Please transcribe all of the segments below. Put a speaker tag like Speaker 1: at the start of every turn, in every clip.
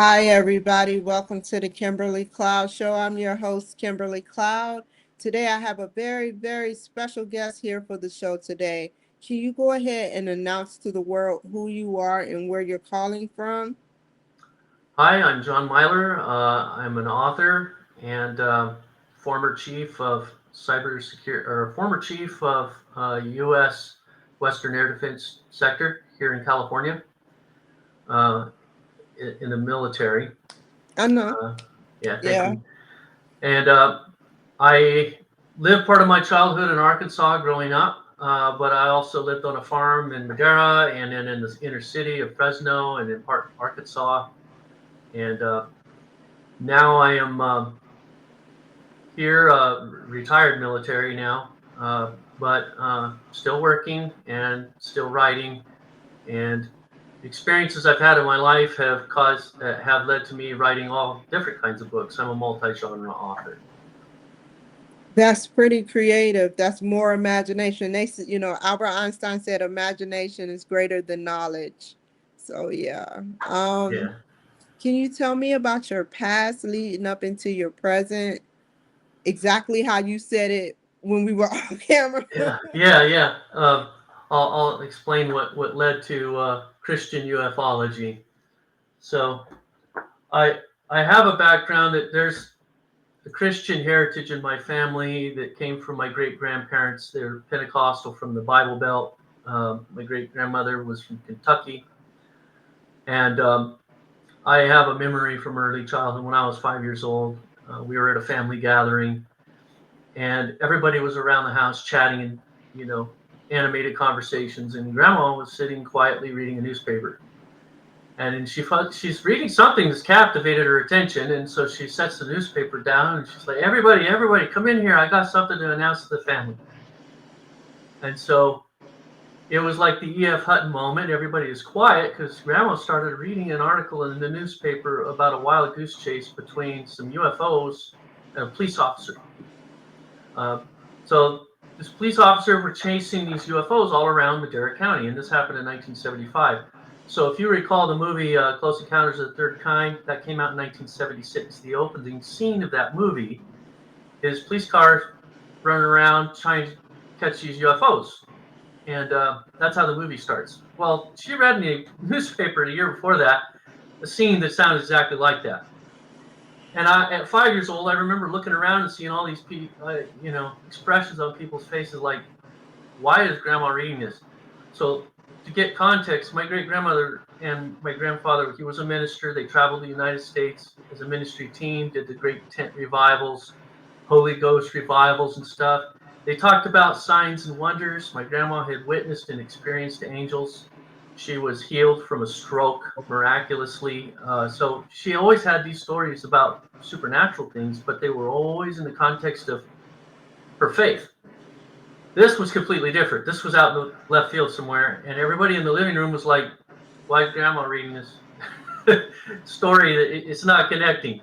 Speaker 1: Hi, everybody. Welcome to the Kimberly Cloud Show. I'm your host, Kimberly Cloud. Today, I have a very, very special guest here for the show today. Can you go ahead and announce to the world who you are and where you're calling from?
Speaker 2: Hi, I'm John Milor. I'm an author and former chief of cybersecurity, or former chief of U.S. Western Air Defense Sector here in California, uh, in the military.
Speaker 1: I know.
Speaker 2: Uh, yeah, thank
Speaker 1: Yeah.
Speaker 2: you. And I lived part of my childhood in Arkansas growing up, but I also lived on a farm in Madera and then in the inner city of Fresno and in part Arkansas. And now I am. Here, retired military now, but still working and still writing. And the experiences I've had in my life have led to me writing all different kinds of books. I'm a multi-genre author.
Speaker 1: That's pretty creative. That's more imagination. Albert Einstein said imagination is greater than knowledge. So, yeah.
Speaker 2: Yeah,
Speaker 1: Can you tell me about your past leading up into your present? Exactly how you said it when we were off camera.
Speaker 2: yeah. I'll explain what led to Christian ufology. So I I have a background that there's the Christian heritage in my family that came from my great grandparents. They're Pentecostal from the Bible Belt. My great grandmother was from Kentucky, and I have a memory from early childhood when I was 5 years old. We were at a family gathering, and everybody was around the house chatting and you know animated conversations, and Grandma was sitting quietly reading a newspaper. And then she's reading something that's captivated her attention, and so she sets the newspaper down and she's like, everybody, come in here. I got something to announce to the family." And so it was like the E.F. Hutton moment. Everybody is quiet because Grandma started reading an article in the newspaper about a wild goose chase between some UFOs and a police officer. Uh, so this police officer were chasing these UFOs all around Madera County, and this happened in 1975. So if you recall the movie Close Encounters of the Third Kind, that came out in 1976. The opening scene of that movie is police cars running around trying to catch these UFOs, and that's how the movie starts. Well, she read in the newspaper the year before that a scene that sounded exactly like that. And at 5 years old, I remember looking around and seeing all these expressions on people's faces, like, "Why is Grandma reading this?" So, to get context, my great grandmother and my grandfather, he was a minister. They traveled the United States as a ministry team, did the great tent revivals, Holy Ghost revivals, and stuff. They talked about signs and wonders. My grandma had witnessed and experienced angels. She was healed from a stroke miraculously. So she always had these stories about supernatural things, but they were always in the context of her faith. This was completely different. This was out in the left field somewhere, and everybody in the living room was like, "Why is Grandma reading this story? It's not connecting,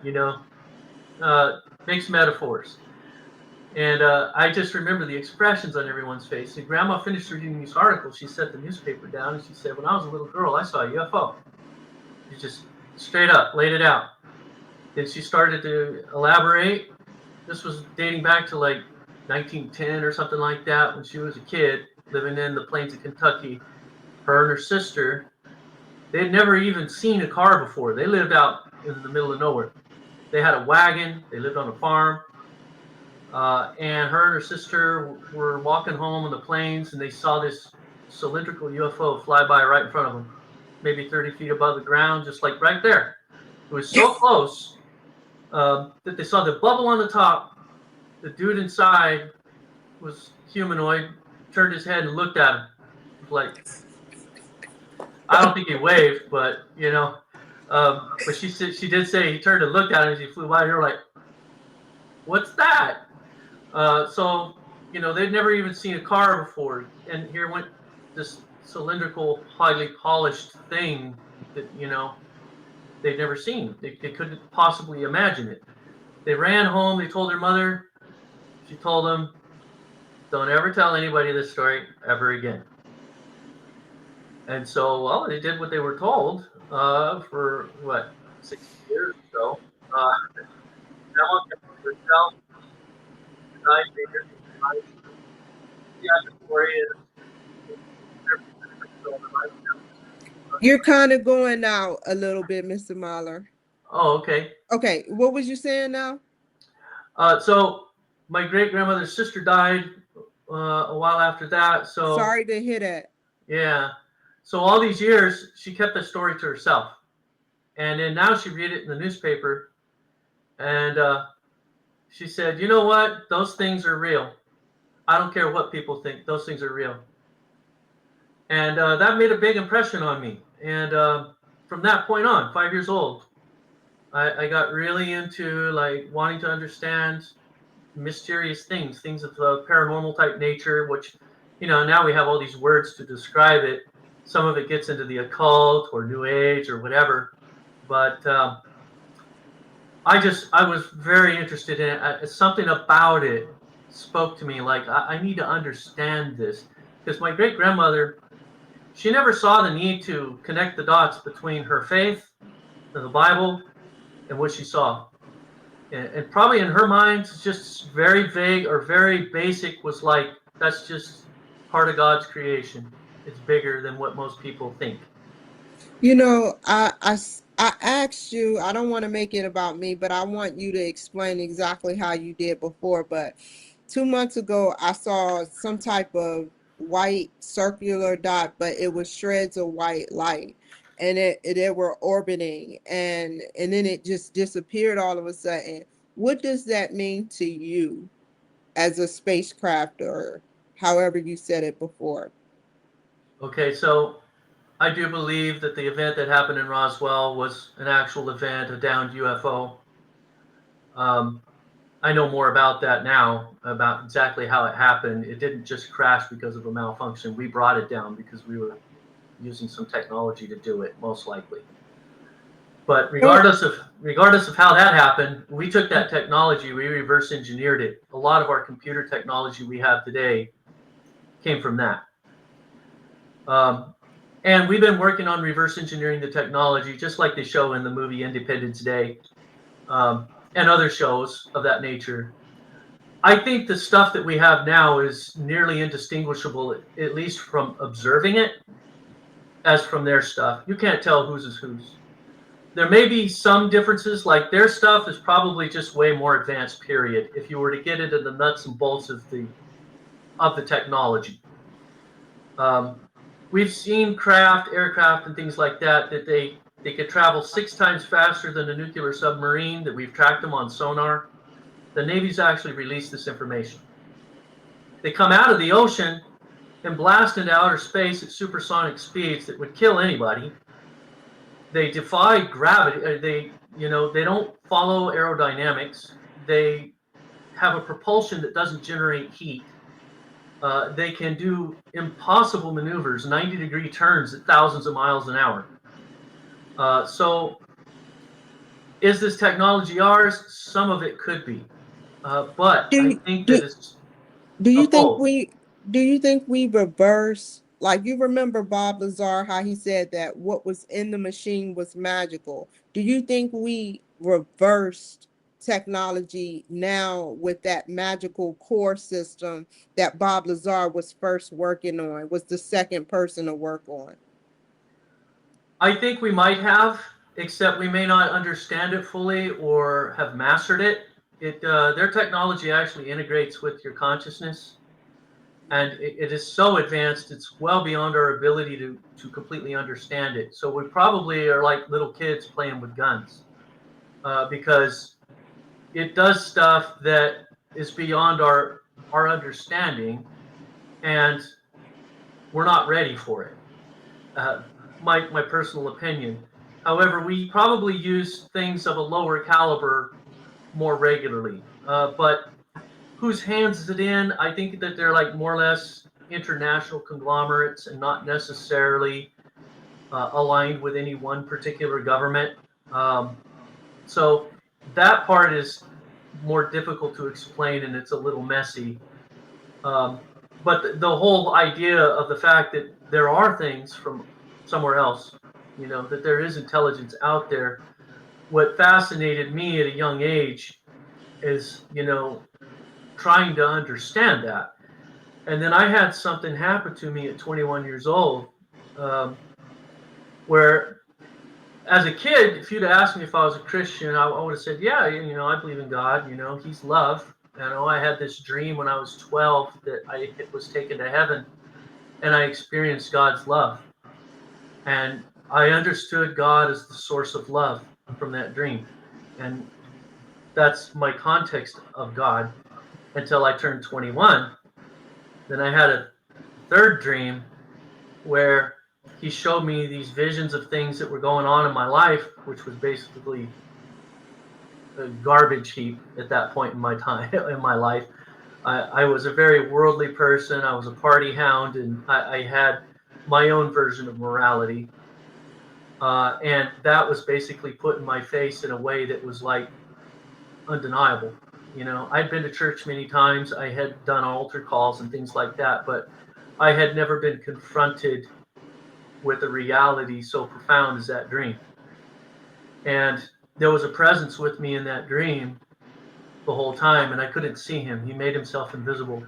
Speaker 2: makes metaphors." And I just remember the expressions on everyone's face. And Grandma finished reading these articles. She set the newspaper down and she said, "When I was a little girl, I saw a UFO." She just straight up laid it out. Then she started to elaborate. This was dating back to like 1910 or something like that, when she was a kid living in the plains of Kentucky. Her and her sister, they'd never even seen a car before. They lived out in the middle of nowhere. They had a wagon. They lived on a farm. And her and her sister were walking home on the plains, and they saw this cylindrical UFO fly by right in front of them, maybe 30 feet above the ground, just like right there. It was so close that they saw the bubble on the top. The dude inside was humanoid, turned his head and looked at him. It was like, I don't think he waved, but but she did say he turned and looked at him as he flew by. And you're like, "What's that?" So they'd never even seen a car before, and here went this cylindrical, highly polished thing that they'd never seen. They couldn't possibly imagine it. They ran home. They told their mother. She told them, "Don't ever tell anybody this story ever again." And so, well, they did what they were told for what 60 years or so. Grandma kept it to herself, and I figured the story is
Speaker 1: You're kind of going out a little bit, Mr. Mahler.
Speaker 2: Oh, okay.
Speaker 1: Okay, what was you saying now?
Speaker 2: So my great grandmother's sister died a while after that. So
Speaker 1: Sorry to hear that.
Speaker 2: yeah. So all these years she kept the story to herself, and then now she read it in the newspaper, and she said, "You know what? Those things are real. I don't care what people think. Those things are real." And that made a big impression on me. And from that point on, 5 years old, I got really into like wanting to understand mysterious things, things of paranormal type nature, which, now we have all these words to describe it. Some of it gets into the occult or New Age or whatever. But I was very interested in it. Something about it spoke to me like, I need to understand this. Because my great grandmother, she never saw the need to connect the dots between her faith and the Bible and what she saw. And probably in her mind, it's just very vague or very basic, was like, that's just part of God's creation. It's bigger than what most people think.
Speaker 1: You know, I asked you, I don't want to make it about me, but I want you to explain exactly how you did before. But 2 months ago, I saw some type of white circular dot, but it was shreds of white light. And it were orbiting, and then it just disappeared all of a sudden. What does that mean to you as a spacecraft, or however you said it before?
Speaker 2: Okay, so I do believe that the event that happened in Roswell was an actual event, a downed UFO. Um, I know more about that now, about exactly how it happened. It didn't just crash because of a malfunction. We brought it down because we were using some technology to do it, most likely. But regardless of how that happened, we took that technology, we reverse engineered it. A lot of our computer technology we have today came from that. And we've been working on reverse engineering the technology, just like they show in the movie Independence Day, and other shows of that nature. I think the stuff that we have now is nearly indistinguishable, at least from observing it, as from their stuff. You can't tell whose is whose. There may be some differences, like their stuff is probably just way more advanced, period, if you were to get into the nuts and bolts of the technology. We've seen aircraft and things like that they could travel 6 times faster than a nuclear submarine, that we've tracked them on sonar. The Navy's actually released this information. They come out of the ocean and blast into outer space at supersonic speeds that would kill anybody. They defy gravity. They don't follow aerodynamics. They have a propulsion that doesn't generate heat. They can do impossible maneuvers, 90-degree turns at thousands of miles an hour. So is this technology ours? Some of it could be. But
Speaker 1: Do
Speaker 2: I
Speaker 1: you,
Speaker 2: think that
Speaker 1: do,
Speaker 2: it's
Speaker 1: Do
Speaker 2: a
Speaker 1: you think
Speaker 2: both.
Speaker 1: we reverse, like, you remember Bob Lazar, how he said that what was in the machine was magical? Do you think we reversed technology now with that magical core system that Bob Lazar was first working on, was the second person to work on?
Speaker 2: I think we might have, except we may not understand it fully or have mastered it. Their technology actually integrates with your consciousness, and it is so advanced, it's well beyond our ability to completely understand it. So we probably are like little kids playing with guns, because it does stuff that is beyond our understanding, and we're not ready for it. My personal opinion. However, we probably use things of a lower caliber more regularly. But whose hands is it in? I think that they're like more or less international conglomerates and not necessarily aligned with any one particular government. So that part is more difficult to explain, and it's a little messy. But the whole idea of the fact that there are things from somewhere else, that there is intelligence out there, what fascinated me at a young age is, trying to understand that. And then I had something happen to me at 21 years old, where as a kid, if you'd asked me if I was a Christian, I would have said, yeah, I believe in God, he's love. I had this dream when I was 12 that I was taken to heaven and I experienced God's love. And I understood God as the source of love from that dream. And that's my context of God until I turned 21. Then I had a third dream where he showed me these visions of things that were going on in my life, which was basically a garbage heap at that point in my time in my life. I was a very worldly person. I was a party hound, and I had my own version of morality. And that was basically put in my face in a way that was like undeniable. I'd been to church many times. I had done altar calls and things like that, but I had never been confronted with a reality so profound as that dream. And there was a presence with me in that dream the whole time, and I couldn't see him. He made himself invisible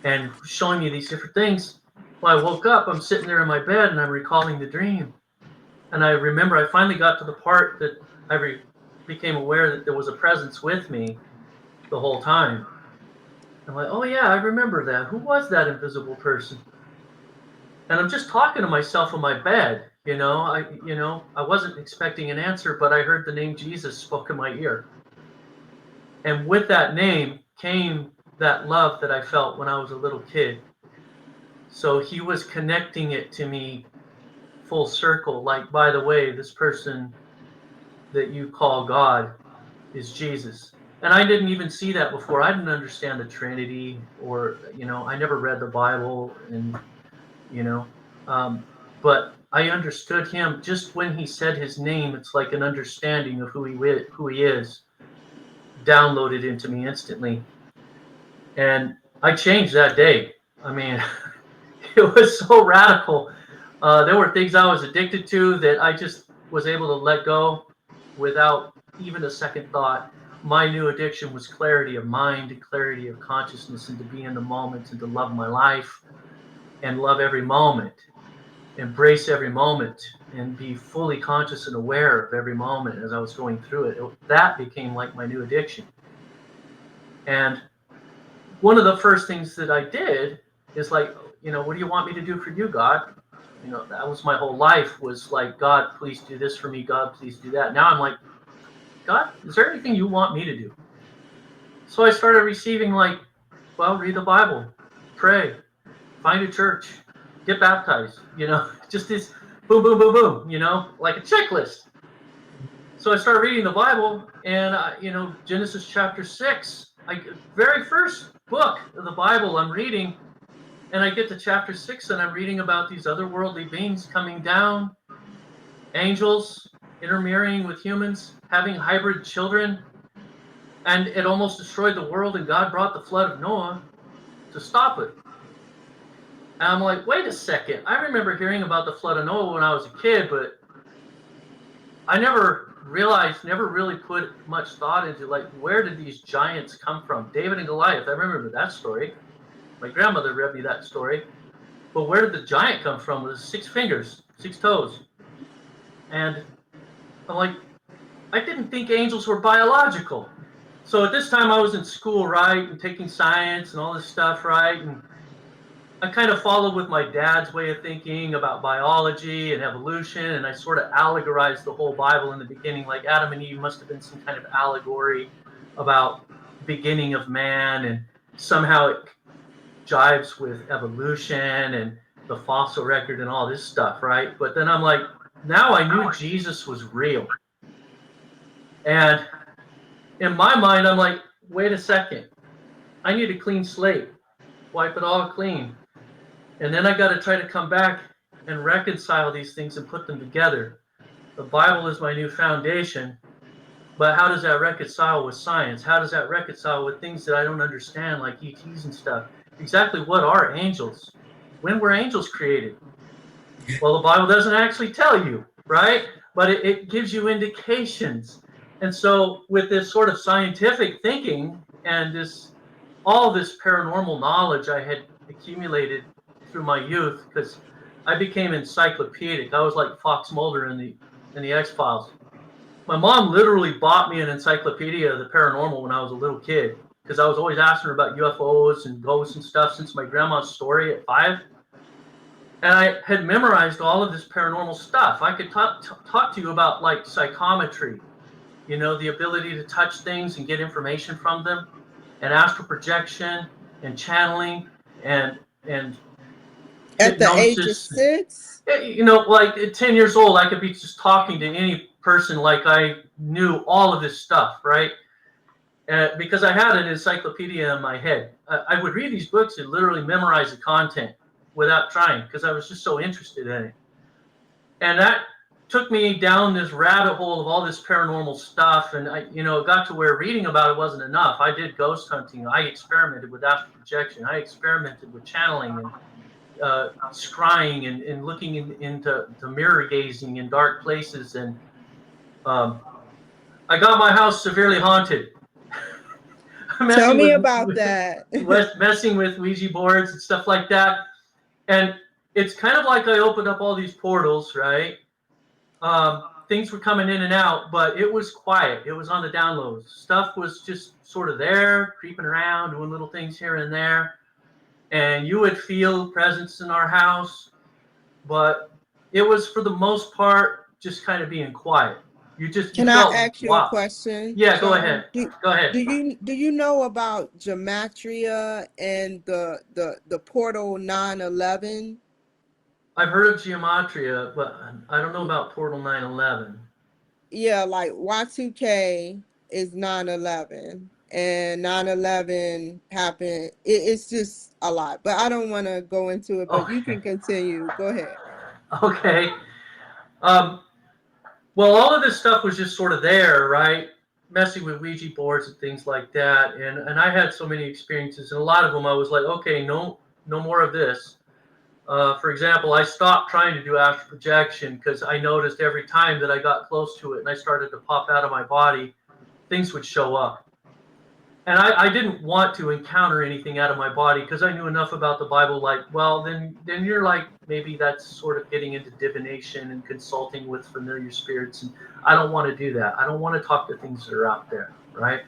Speaker 2: and showing me these different things. When I woke up, I'm sitting there in my bed and I'm recalling the dream. And I remember I finally got to the part that I became aware that there was a presence with me the whole time. I'm like, oh yeah, I remember that. Who was that invisible person? And I'm just talking to myself in my bed. I wasn't expecting an answer, but I heard the name Jesus spoke in my ear. And with that name came that love that I felt when I was a little kid. So he was connecting it to me full circle. Like, by the way, this person that you call God is Jesus. And I didn't even see that before. I didn't understand the Trinity, or, I never read the Bible, and, you know, but I understood him just when he said his name. It's like an understanding of who he is downloaded into me instantly. And I changed that day. I mean, it was so radical. There were things I was addicted to that I just was able to let go without even a second thought. My new addiction was clarity of mind and clarity of consciousness, and to be in the moment and to love my life and love every moment, embrace every moment, and be fully conscious and aware of every moment as I was going through it. That became like my new addiction. And one of the first things that I did is like, what do you want me to do for you, God? That was my whole life, was like, God, please do this for me. God, please do that. Now I'm like, God, is there anything you want me to do? So I started receiving like, well, read the Bible, pray, find a church, get baptized, just this boom, boom, boom, boom, like a checklist. So I started reading the Bible, and, Genesis chapter 6, very first book of the Bible I'm reading, and I get to chapter 6, and I'm reading about these otherworldly beings coming down, angels intermarrying with humans, having hybrid children, and it almost destroyed the world, and God brought the flood of Noah to stop it. And I'm like, wait a second. I remember hearing about the flood of Noah when I was a kid, but I never really put much thought into, like, where did these giants come from? David and Goliath, I remember that story. My grandmother read me that story. But where did the giant come from with 6 fingers, 6 toes? And I'm like, I didn't think angels were biological. So at this time I was in school, right, and taking science and all this stuff, right? And I kind of followed with my dad's way of thinking about biology and evolution, and I sort of allegorized the whole Bible in the beginning, like Adam and Eve must have been some kind of allegory about beginning of man, and somehow it jives with evolution and the fossil record and all this stuff, right? But then I'm like, now I knew Jesus was real. And in my mind, I'm like, wait a second. I need a clean slate. Wipe it all clean. And then I got to try to come back and reconcile these things and put them together. The Bible is my new foundation, but how does that reconcile with science? How does that reconcile with things that I don't understand, like ETs and stuff? Exactly what are angels? When were angels created? Well, the Bible doesn't actually tell you, right? but it gives you indications. And so with this sort of scientific thinking and all this paranormal knowledge I had accumulated through my youth, because I became encyclopedic. I was like Fox Mulder in the X-Files. My mom literally bought me an encyclopedia of the paranormal when I was a little kid, because I was always asking her about UFOs and ghosts and stuff since my grandma's story at 5. And I had memorized all of this paranormal stuff. I could talk to you about like psychometry, the ability to touch things and get information from them, and astral projection and channeling and
Speaker 1: At the age of
Speaker 2: hypnosis.
Speaker 1: 6?
Speaker 2: Like at 10 years old, I could be just talking to any person like I knew all of this stuff, right? Because I had an encyclopedia in my head. I would read these books and literally memorize the content without trying, because I was just so interested in it. And that took me down this rabbit hole of all this paranormal stuff. And it got to where reading about it wasn't enough. I did ghost hunting. I experimented with astral projection. I experimented with channeling and scrying and looking into mirror gazing in dark places. And I got my house severely haunted.
Speaker 1: Tell me about that.
Speaker 2: Messing with Ouija boards and stuff like that. And it's kind of like I opened up all these portals, right? Things were coming in and out, but it was quiet. It was on the down low. Stuff was just sort of there, creeping around, doing little things here and there. And you would feel presence in our house, but it was for the most part just kind of being quiet.
Speaker 1: Can I ask you a question?
Speaker 2: Yeah, go ahead. Go ahead.
Speaker 1: Do you know about gematria and the portal 911?
Speaker 2: I've heard of gematria, but I don't know about portal 911.
Speaker 1: Yeah, like Y2K is 9/11, and 9/11 happened. It's just a lot, but I don't want to go into it. But
Speaker 2: Okay.
Speaker 1: you can continue. Go ahead.
Speaker 2: Okay. Well, all of this stuff was just sort of there, right? Messing with Ouija boards and things like that. And I had so many experiences, and a lot of them I was like, okay, no more of this. For example, I stopped trying to do astral projection because I noticed every time that I got close to it and I started to pop out of my body, things would show up. And I didn't want to encounter anything out of my body because I knew enough about the Bible. Like, well, then you're like, maybe that's sort of getting into divination and consulting with familiar spirits. And I don't want to do that. I don't want to talk to things that are out there, right?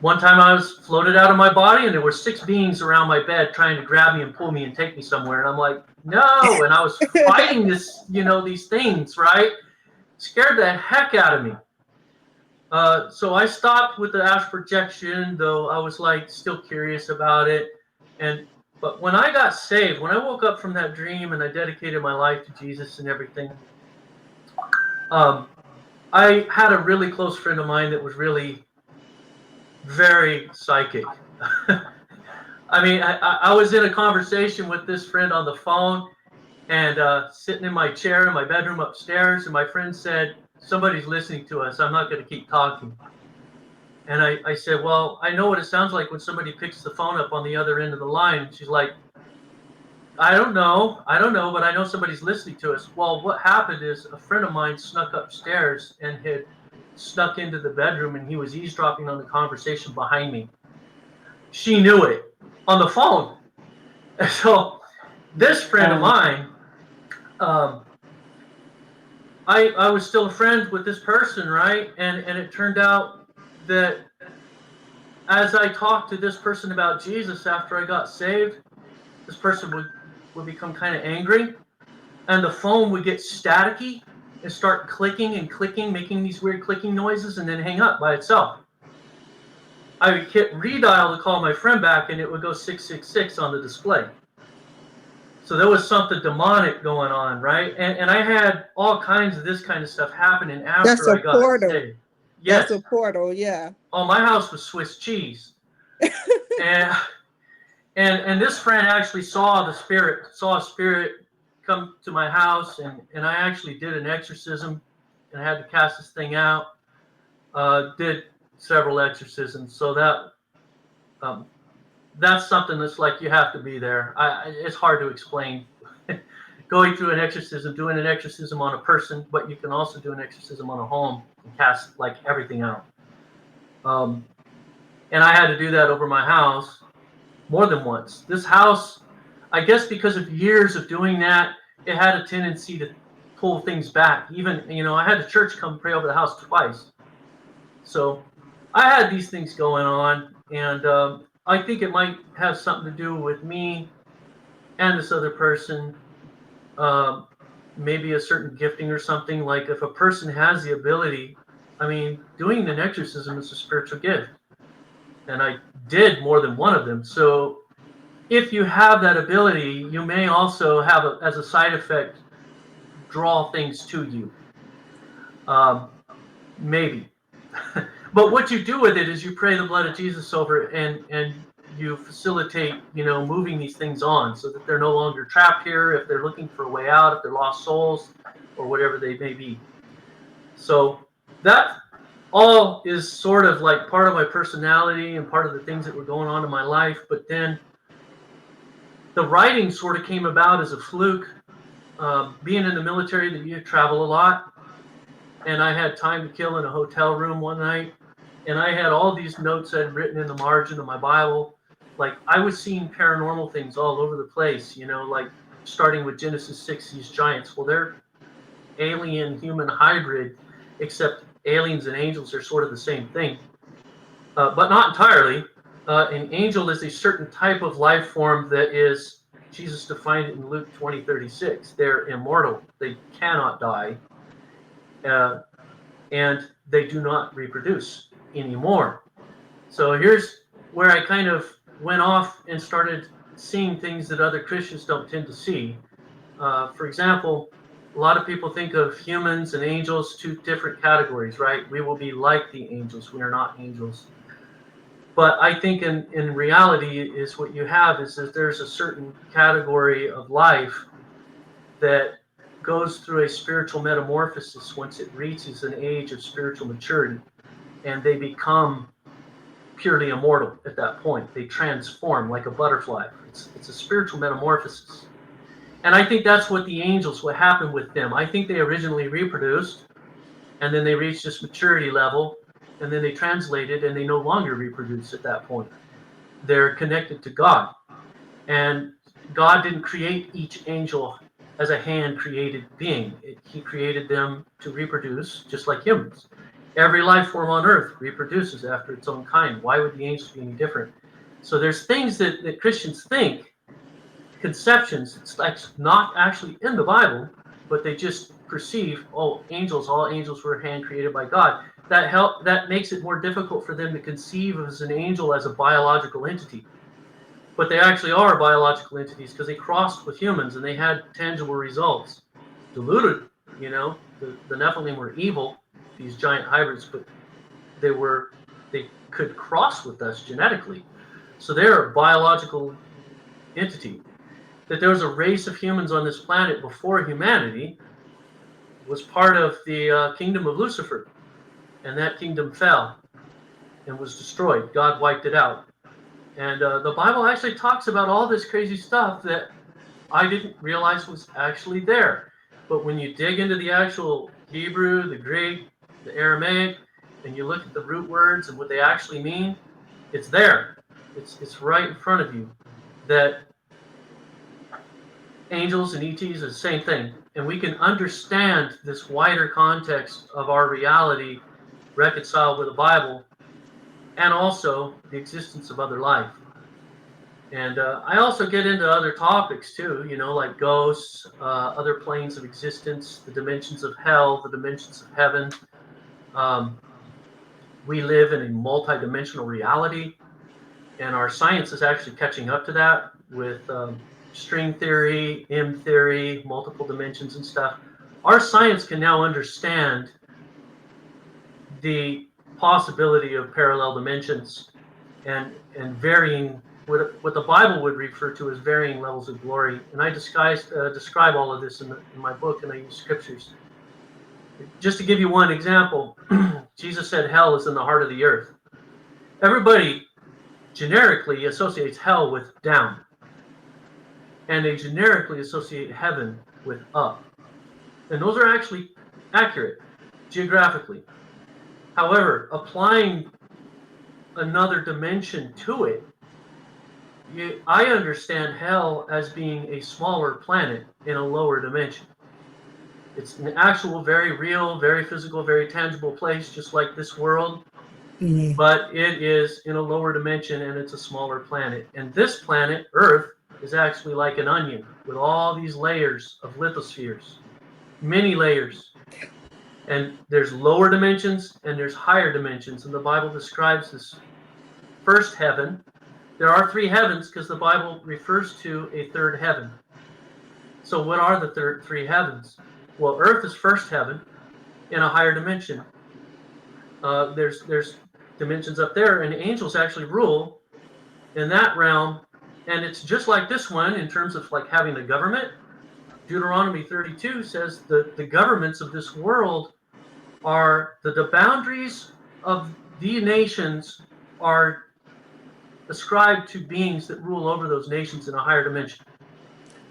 Speaker 2: One time I was floated out of my body and there were 6 beings around my bed trying to grab me and pull me and take me somewhere. And I'm like, no. And I was fighting these things, right? Scared the heck out of me. So I stopped with the astral projection, though I was like still curious about it. But when I got saved, when I woke up from that dream and I dedicated my life to Jesus and everything, I had a really close friend of mine that was really very psychic. I mean, I was in a conversation with this friend on the phone and sitting in my chair in my bedroom upstairs, and my friend said, somebody's listening to us. I'm not going to keep talking. And I said, well, I know what it sounds like when somebody picks the phone up on the other end of the line. And she's like, I don't know, but I know somebody's listening to us. Well, what happened is a friend of mine snuck upstairs and had snuck into the bedroom, and he was eavesdropping on the conversation behind me. She knew it on the phone. And so this friend of mine, I was still a friend with this person, right? And it turned out that as I talked to this person about Jesus after I got saved, this person would become kind of angry, and the phone would get staticky and start clicking and clicking, making these weird clicking noises, and then hang up by itself. I would hit redial to call my friend back, and it would go 666 on the display. So there was something demonic going on, right? And I had all kinds of this kind of stuff happening after I got saved.
Speaker 1: Yes. That's a portal, yeah.
Speaker 2: Oh, my house was Swiss cheese. and this friend actually saw a spirit come to my house, and I actually did an exorcism and I had to cast this thing out. Did several exorcisms, so that's something that's like you have to be there. It's hard to explain. going through an exorcism, doing an exorcism on a person, but you can also do an exorcism on a home and cast like everything out. And I had to do that over my house more than once. This house, I guess because of years of doing that, it had a tendency to pull things back. Even, I had the church come pray over the house twice. So I had these things going on, and I think it might have something to do with me and this other person. Maybe a certain gifting or something. Like if a person has the ability, doing an exorcism is a spiritual gift. And I did more than one of them. So if you have that ability, you may also have, as a side effect, draw things to you. Maybe. But what you do with it is you pray the blood of Jesus over it, and you facilitate, moving these things on so that they're no longer trapped here, if they're looking for a way out, if they're lost souls, or whatever they may be. So that all is sort of like part of my personality and part of the things that were going on in my life. But then the writing sort of came about as a fluke. Being in the military, that you travel a lot, and I had time to kill in a hotel room one night, and I had all these notes I'd written in the margin of my Bible. Like I was seeing paranormal things all over the place, like starting with Genesis 6, these giants. Well, they're alien human hybrid, except aliens and angels are sort of the same thing, but not entirely. An angel is a certain type of life form that is, Jesus defined it in Luke 20:36. They're immortal. They cannot die. And they do not reproduce anymore. So here's where I kind of went off and started seeing things that other Christians don't tend to see. For example, a lot of people think of humans and angels, two different categories, right? We will be like the angels. We are not angels. But I think in reality is what you have is that there's a certain category of life that goes through a spiritual metamorphosis once it reaches an age of spiritual maturity, and they become purely immortal at that point. They transform like a butterfly. It's a spiritual metamorphosis. And I think that's what the angels, what happened with them. I think they originally reproduced, and then they reached this maturity level, and then they translated, and they no longer reproduce at that point. They're connected to God. And God didn't create each angel as a hand-created being. He created them to reproduce, just like humans. Every life form on earth reproduces after its own kind. Why would the angels be any different? So there's things that Christians think, conceptions, it's like not actually in the Bible, but they just perceive, all angels were hand-created by God. That makes it more difficult for them to conceive of as an angel as a biological entity. But they actually are biological entities because they crossed with humans and they had tangible results. Diluted, the Nephilim were evil, these giant hybrids, but they could cross with us genetically. So they're a biological entity. That there was a race of humans on this planet before humanity was part of the kingdom of Lucifer. And that kingdom fell and was destroyed. God wiped it out. And the Bible actually talks about all this crazy stuff that I didn't realize was actually there. But when you dig into the actual Hebrew, the Greek, the Aramaic, and you look at the root words and what they actually mean, it's there. It's right in front of you. That angels and ETs are the same thing. And we can understand this wider context of our reality reconciled with the Bible, and also the existence of other life. And I also get into other topics too, like ghosts, other planes of existence, the dimensions of hell, the dimensions of heaven. We live in a multi-dimensional reality, and our science is actually catching up to that with string theory, M theory, multiple dimensions and stuff. Our science can now understand the possibility of parallel dimensions and varying, what the Bible would refer to as varying levels of glory. And I describe all of this in my book, and I use scriptures. Just to give you one example, Jesus said hell is in the heart of the earth. Everybody generically associates hell with down, and they generically associate heaven with up. And those are actually accurate geographically. However, applying another dimension to it, I understand hell as being a smaller planet in a lower dimension. It's an actual, very real, very physical, very tangible place, just like this world.
Speaker 1: Mhm.
Speaker 2: But it is in a lower dimension and it's a smaller planet. And this planet, Earth, is actually like an onion with all these layers of lithospheres, many layers. And there's lower dimensions and there's higher dimensions. And the Bible describes this first heaven. There are three heavens because the Bible refers to a third heaven. So what are the three heavens? Well, Earth is first heaven in a higher dimension. There's dimensions up there, and angels actually rule in that realm. And it's just like this one in terms of like having a government. Deuteronomy 32 says the governments of this world are the boundaries of the nations are ascribed to beings that rule over those nations in a higher dimension.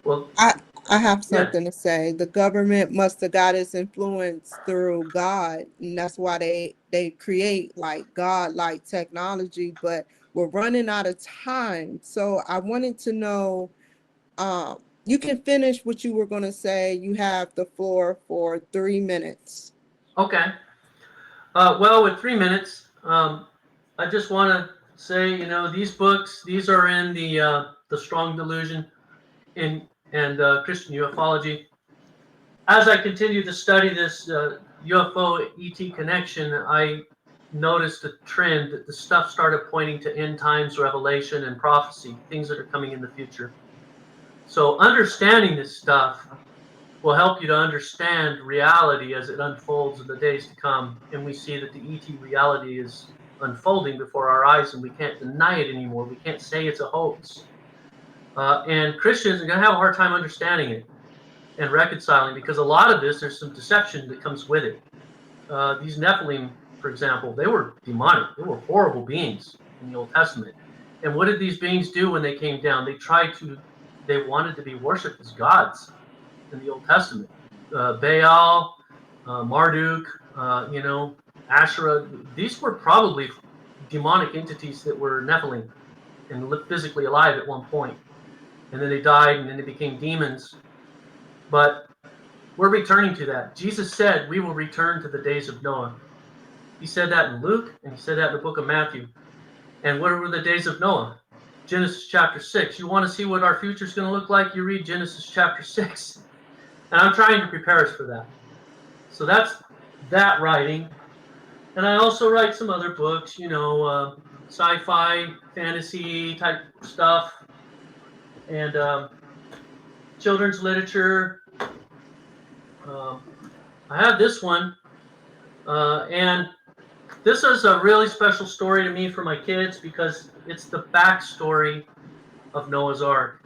Speaker 2: Well,
Speaker 1: I have
Speaker 2: yeah,
Speaker 1: something to say. The government must have got its influence through God, and that's why they create like God-like technology. But we're running out of time, so I wanted to know. You can finish what you were going to say. You have the floor for 3 minutes.
Speaker 2: okay. Well, with 3 minutes, I just want to say, these books, these are in the Strong Delusion and Christian Ufology. As I continue to study this UFO ET connection, I noticed a trend that the stuff started pointing to end times revelation and prophecy, things that are coming in the future. So understanding this stuff will help you to understand reality as it unfolds in the days to come. And we see that the ET reality is unfolding before our eyes, and we can't deny it anymore. We can't say it's a hoax. And Christians are going to have a hard time understanding it and reconciling, because a lot of this, there's some deception that comes with it. These Nephilim, for example, they were demonic. They were horrible beings in the Old Testament. And what did these beings do when they came down? They wanted to be worshipped as gods in the Old Testament. Baal, Marduk, Asherah. These were probably demonic entities that were Nephilim and lived physically alive at one point. And then they died, and then they became demons. But we're returning to that. Jesus said we will return to the days of Noah. He said that in Luke, and he said that in the book of Matthew. And what were the days of Noah? Genesis chapter 6. You want to see what our future is going to look like? You read Genesis chapter 6. And I'm trying to prepare us for that. So that's that writing. And I also write some other books, sci-fi, fantasy type stuff, and children's literature. I have this one, and this is a really special story to me for my kids because it's the backstory of Noah's Ark.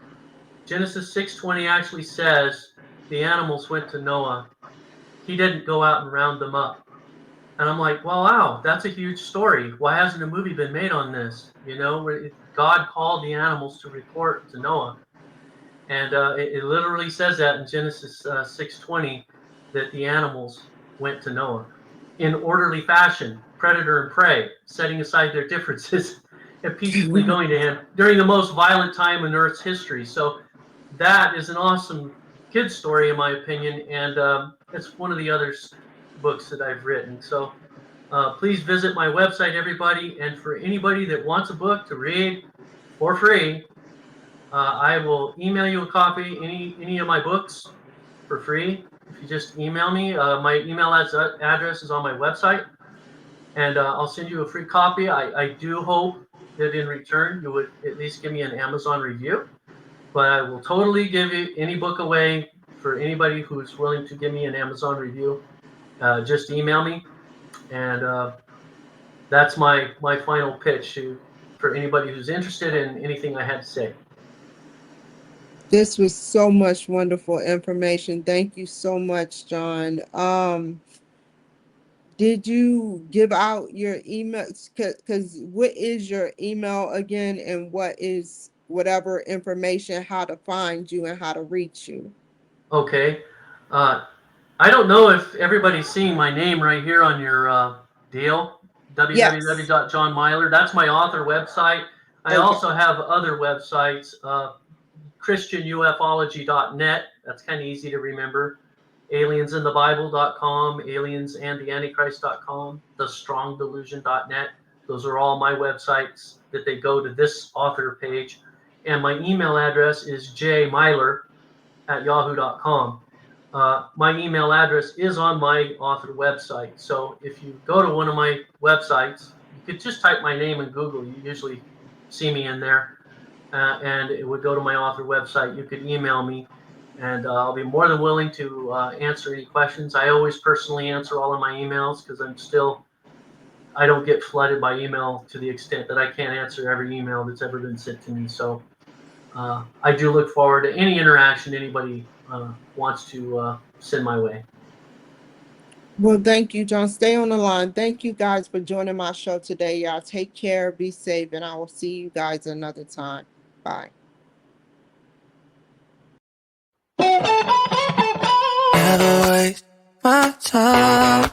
Speaker 2: Genesis 6:20 actually says the animals went to Noah. He didn't go out and round them up. And I'm like, well, wow, that's a huge story. Why hasn't a movie been made on this? God called the animals to report to Noah. And it literally says that in Genesis 6:20 that the animals went to Noah in orderly fashion, predator and prey, setting aside their differences and peacefully going to him during the most violent time in Earth's history. So that is an awesome kid's story, in my opinion, and it's one of the other books that I've written. So please visit my website, everybody, and for anybody that wants a book to read for free, I will email you a copy, any of my books for free. If you just email me, my email address is on my website, and I'll send you a free copy. I do hope that in return you would at least give me an Amazon review, but I will totally give you any book away for anybody who's willing to give me an Amazon review. Just email me, and that's my final pitch for anybody who's interested in anything I had to say.
Speaker 1: This was so much wonderful information. Thank you so much, John. Did you give out your email? Because what is your email again, and what is whatever information, how to find you and how to reach you?
Speaker 2: Okay. I don't know if everybody's seeing my name right here on your deal,
Speaker 1: Yes.
Speaker 2: www.johnmyler. That's my author website. I
Speaker 1: Okay.
Speaker 2: also have other websites, christianufology.net. That's kind of easy to remember. aliensinthebible.com, aliensandtheantichrist.com, thestrongdelusion.net. Those are all my websites that they go to this author page. And my email address is jmyler@yahoo.com. My email address is on my author website. So if you go to one of my websites, you could just type my name in Google. You usually see me in there. And it would go to my author website. You could email me, and I'll be more than willing to answer any questions. I always personally answer all of my emails because I don't get flooded by email to the extent that I can't answer every email that's ever been sent to me. So I do look forward to any interaction anybody wants to send my way.
Speaker 1: Well, thank you, John. Stay on the line. Thank you guys for joining my show today. Y'all take care, be safe, and I will see you guys another time. Bye.
Speaker 3: Never waste my time.